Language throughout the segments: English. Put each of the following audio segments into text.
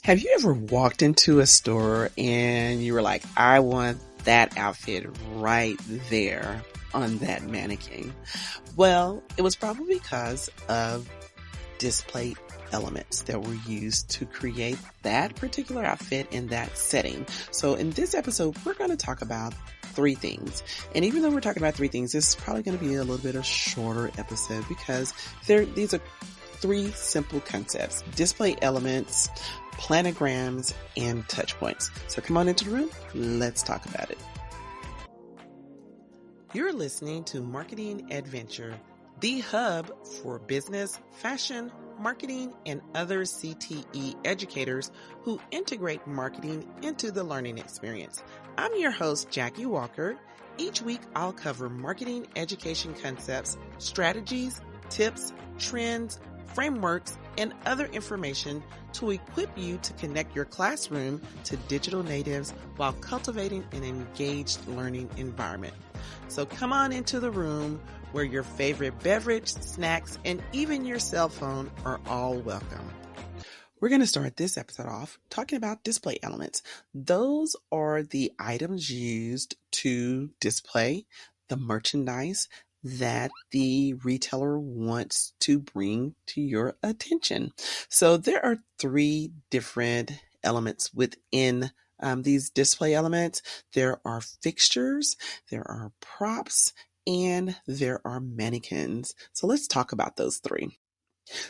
Have you ever walked into a store and you were like, I want that outfit right there on that mannequin? Well, it was probably because of display elements that were used to create that particular outfit in that setting. So in this episode, we're going to talk about three things. And even though we're talking about three things, this is probably going to be a little bit of shorter episode because these are three simple concepts: display elements, planograms, and touchpoints. So come on into the room. Let's talk about it. You're listening to Marketing Adventure, the hub for business, fashion, marketing, and other CTE educators who integrate marketing into the learning experience. I'm your host, Jackie Walker. Each week, I'll cover marketing education concepts, strategies, tips, trends, frameworks, and other information to equip you to connect your classroom to digital natives while cultivating an engaged learning environment. So come on into the room where your favorite beverage, snacks, and even your cell phone are all welcome. We're going to start this episode off talking about display elements. Those are the items used to display the merchandise that the retailer wants to bring to your attention. So there are three different elements within these display elements. There are fixtures, there are props, and there are mannequins. So let's talk about those three.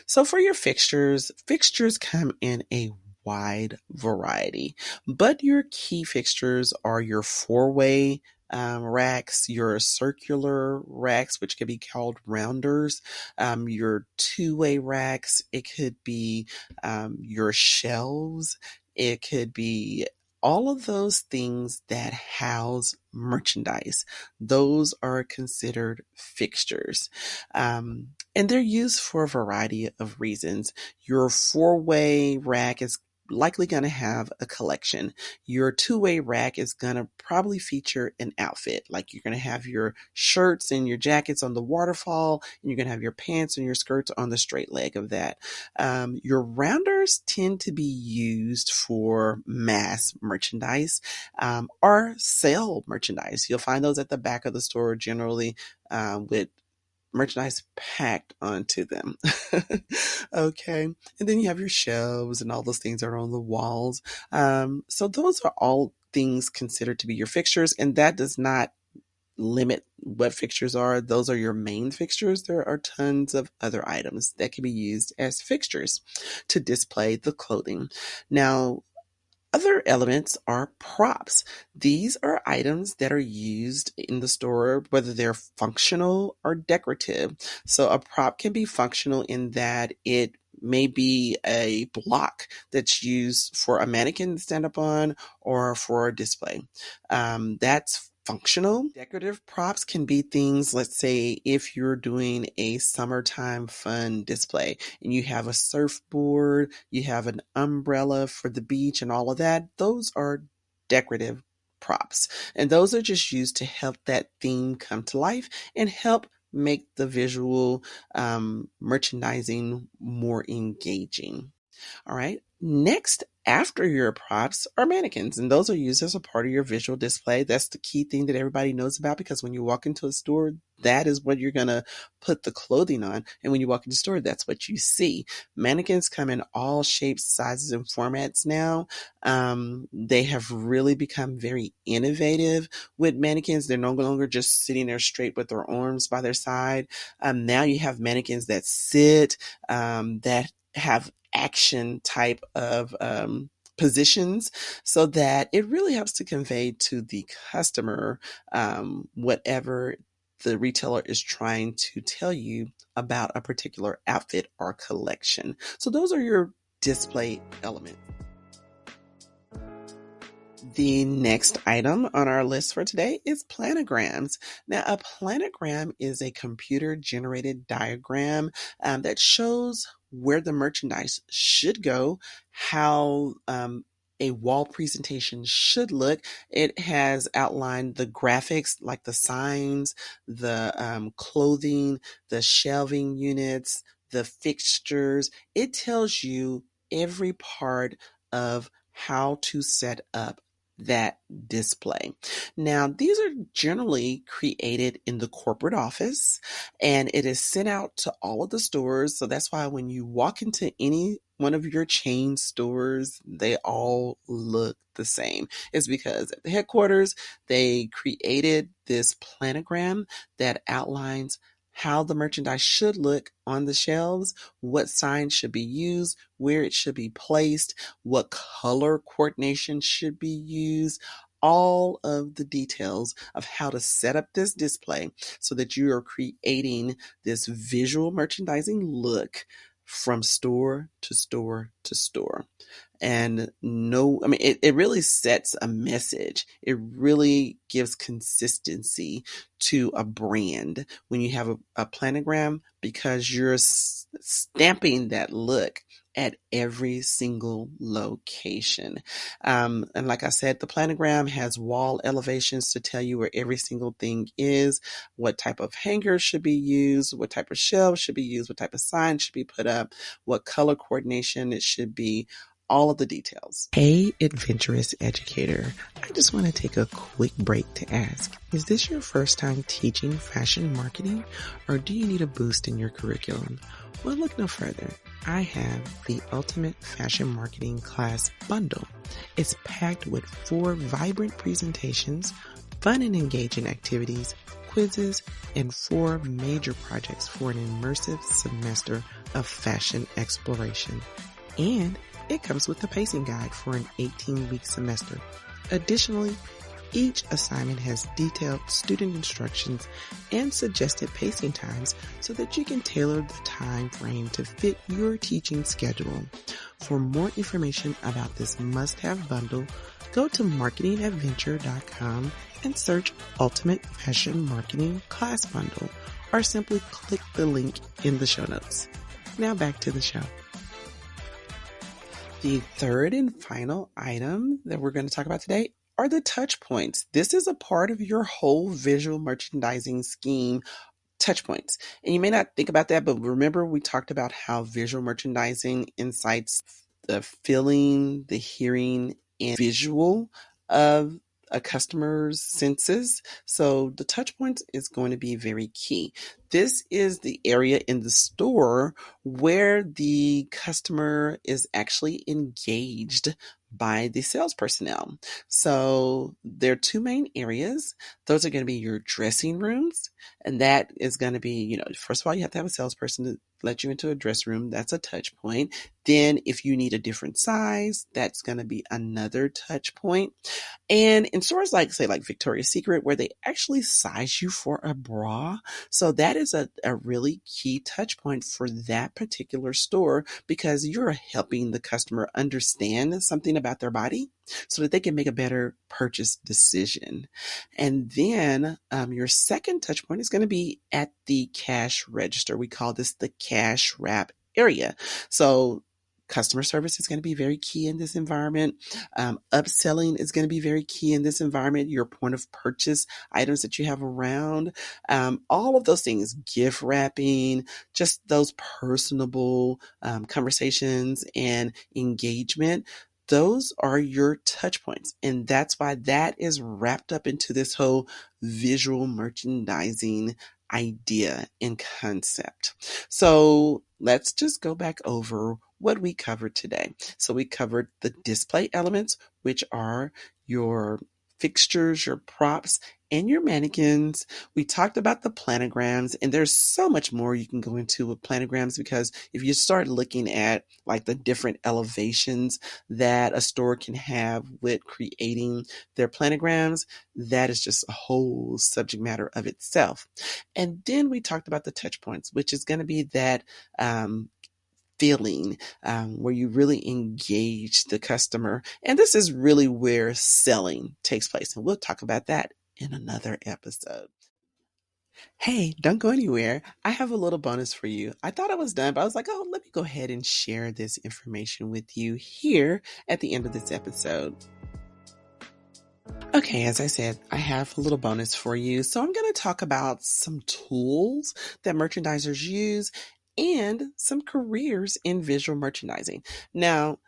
So for your fixtures come in a wide variety, but your key fixtures are your four-way racks, your circular racks, which could be called rounders, your two-way racks. It could be your shelves. It could be all of those things that house merchandise. Those are considered fixtures. And they're used for a variety of reasons. Your four-way rack is likely going to have a collection. Your two-way rack is going to probably feature an outfit. Like you're going to have your shirts and your jackets on the waterfall, and you're going to have your pants and your skirts on the straight leg of that. Your rounders tend to be used for mass merchandise or sale merchandise. You'll find those at the back of the store generally with merchandise packed onto them. Okay. And then you have your shelves and all those things that are on the walls. So those are all things considered to be your fixtures, and that does not limit what fixtures are. Those are your main fixtures. There are tons of other items that can be used as fixtures to display the clothing. Now, other elements are props. These are items that are used in the store, whether they're functional or decorative. So a prop can be functional in that it may be a block that's used for a mannequin to stand up on or for a display. That's functional. Decorative props can be things, let's say if you're doing a summertime fun display and you have a surfboard, you have an umbrella for the beach and all of that, those are decorative props. And those are just used to help that theme come to life and help make the visual merchandising more engaging. All right. Next, after your props are mannequins, and those are used as a part of your visual display. That's the key thing that everybody knows about, because when you walk into a store, that is what you're going to put the clothing on. And when you walk into the store, that's what you see. Mannequins come in all shapes, sizes, and formats now. They have really become very innovative with mannequins. They're no longer just sitting there straight with their arms by their side. Now you have mannequins that sit, that have action type of positions, so that it really helps to convey to the customer whatever the retailer is trying to tell you about a particular outfit or collection. So those are your display elements. The next item on our list for today is planograms. Now, a planogram is a computer-generated diagram that shows where the merchandise should go, how a wall presentation should look. It has outlined the graphics, like the signs, the clothing, the shelving units, the fixtures. It tells you every part of how to set up that display. Now, these are generally created in the corporate office and it is sent out to all of the stores. So that's why when you walk into any one of your chain stores, they all look the same. It's because at the headquarters, they created this planogram that outlines how the merchandise should look on the shelves, what signs should be used, where it should be placed, what color coordination should be used, all of the details of how to set up this display so that you are creating this visual merchandising look from store to store to store. And no, I mean, it really sets a message. It really gives consistency to a brand when you have a planogram because you're stamping that look at every single location. And like I said, the planogram has wall elevations to tell you where every single thing is, what type of hanger should be used, what type of shelves should be used, what type of sign should be put up, what color coordination it should be, all of the details. Hey, adventurous educator. I just want to take a quick break to ask, is this your first time teaching fashion marketing or do you need a boost in your curriculum? Well, look no further. I have the Ultimate Fashion Marketing Class Bundle. It's packed with 4 vibrant presentations, fun and engaging activities, quizzes, and 4 major projects for an immersive semester of fashion exploration. And it comes with a pacing guide for an 18-week semester. Additionally, each assignment has detailed student instructions and suggested pacing times so that you can tailor the time frame to fit your teaching schedule. For more information about this must-have bundle, go to marketingadventure.com and search Ultimate Fashion Marketing Class Bundle, or simply click the link in the show notes. Now back to the show. The third and final item that we're going to talk about today are the touch points. This is a part of your whole visual merchandising scheme, touch points. And you may not think about that, but remember we talked about how visual merchandising incites the feeling, the hearing, and visual of a customer's senses. So the touch points is going to be very key. This is the area in the store where the customer is actually engaged by the sales personnel. So there are 2 main areas. Those are going to be your dressing rooms. And that is going to be, first of all, you have to have a salesperson to let you into a dress room. That's a touch point. Then if you need a different size, that's going to be another touch point. And in stores like, say, like Victoria's Secret, where they actually size you for a bra. So that is a really key touch point for that particular store because you're helping the customer understand something about their body so that they can make a better purchase decision. And then your second touch point is going to be at the cash register. We call this the cash wrap area. So customer service is going to be very key in this environment. Upselling is going to be very key in this environment. Your point of purchase items that you have around, all of those things, gift wrapping, just those personable conversations and engagement. Those are your touch points. And that's why that is wrapped up into this whole visual merchandising idea and concept. So let's just go back over what we covered today. So we covered the display elements, which are your fixtures, your props, and your mannequins. We talked about the planograms, and there's so much more you can go into with planograms because if you start looking at like the different elevations that a store can have with creating their planograms, that is just a whole subject matter of itself. And then we talked about the touch points, which is going to be that feeling where you really engage the customer. And this is really where selling takes place. And we'll talk about that in another episode. Hey, don't go anywhere. I have a little bonus for you. I thought I was done, but I was like, oh, let me go ahead and share this information with you here at the end of this episode. Okay, as I said, I have a little bonus for you. So I'm going to talk about some tools that merchandisers use and some careers in visual merchandising. Now,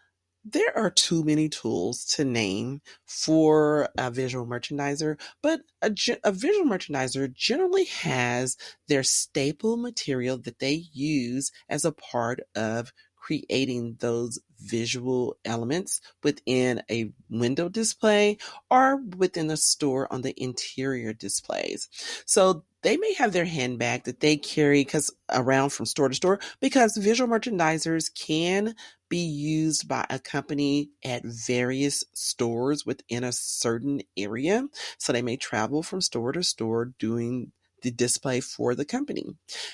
There are too many tools to name for a visual merchandiser, but a visual merchandiser generally has their staple material that they use as a part of creating those visual elements within a window display or within a store on the interior displays. So they may have their handbag that they carry because around from store to store because visual merchandisers can be used by a company at various stores within a certain area. So they may travel from store to store doing the display for the company.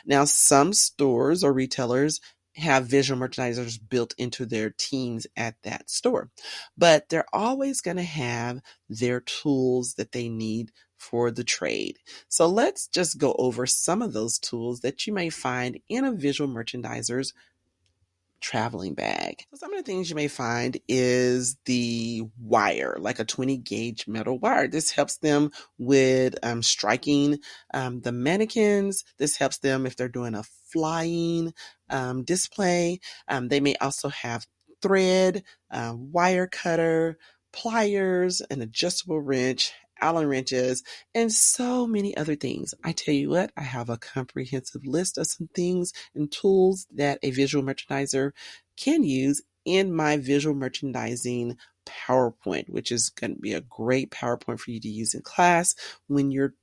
Now, some stores or retailers have visual merchandisers built into their teams at that store, but they're always going to have their tools that they need for the trade. So let's just go over some of those tools that you may find in a visual merchandiser's traveling bag. So some of the things you may find is the wire, like a 20 gauge metal wire. This helps them with striking the mannequins. This helps them if they're doing a flying display. They may also have thread, wire cutter, pliers, an adjustable wrench, Allen wrenches, and so many other things. I tell you what, I have a comprehensive list of some things and tools that a visual merchandiser can use in my visual merchandising PowerPoint, which is going to be a great PowerPoint for you to use in class when you're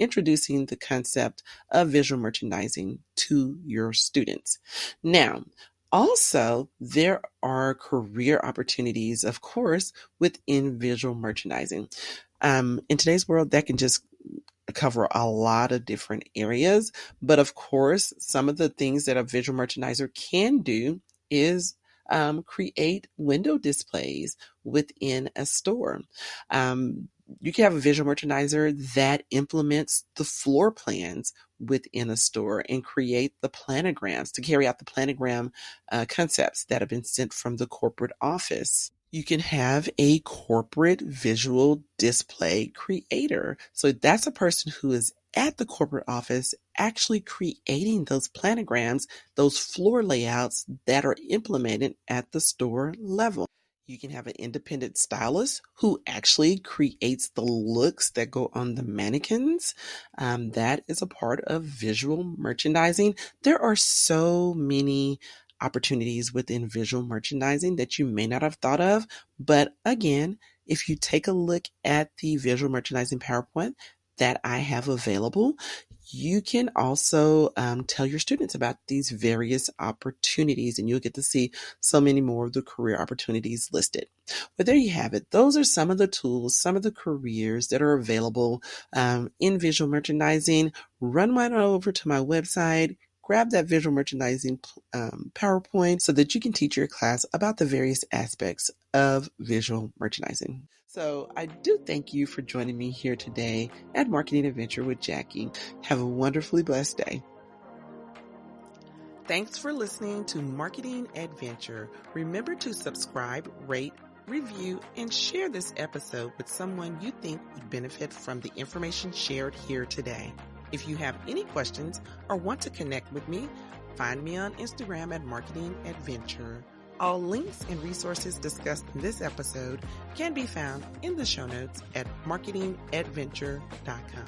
introducing the concept of visual merchandising to your students. Now, also, there are career opportunities, of course, within visual merchandising. In today's world, that can just cover a lot of different areas. But of course, some of the things that a visual merchandiser can do is create window displays within a store. You can have a visual merchandiser that implements the floor plans within a store and create the planograms to carry out the planogram concepts that have been sent from the corporate office. You can have a corporate visual display creator. So that's a person who is at the corporate office actually creating those planograms, those floor layouts that are implemented at the store level. You can have an independent stylist who actually creates the looks that go on the mannequins. That is a part of visual merchandising. There are so many opportunities within visual merchandising that you may not have thought of. But again, if you take a look at the visual merchandising PowerPoint that I have available, you can also tell your students about these various opportunities, and you'll get to see so many more of the career opportunities listed. But there you have it. Those are some of the tools, some of the careers that are available in visual merchandising. Run right over to my website, grab that visual merchandising PowerPoint so that you can teach your class about the various aspects of visual merchandising. So I do thank you for joining me here today at Marketing Adventure with Jackie. Have a wonderfully blessed day. Thanks for listening to Marketing Adventure. Remember to subscribe, rate, review, and share this episode with someone you think would benefit from the information shared here today. If you have any questions or want to connect with me, find me on Instagram at Marketing Adventure. All links and resources discussed in this episode can be found in the show notes at marketingadventure.com.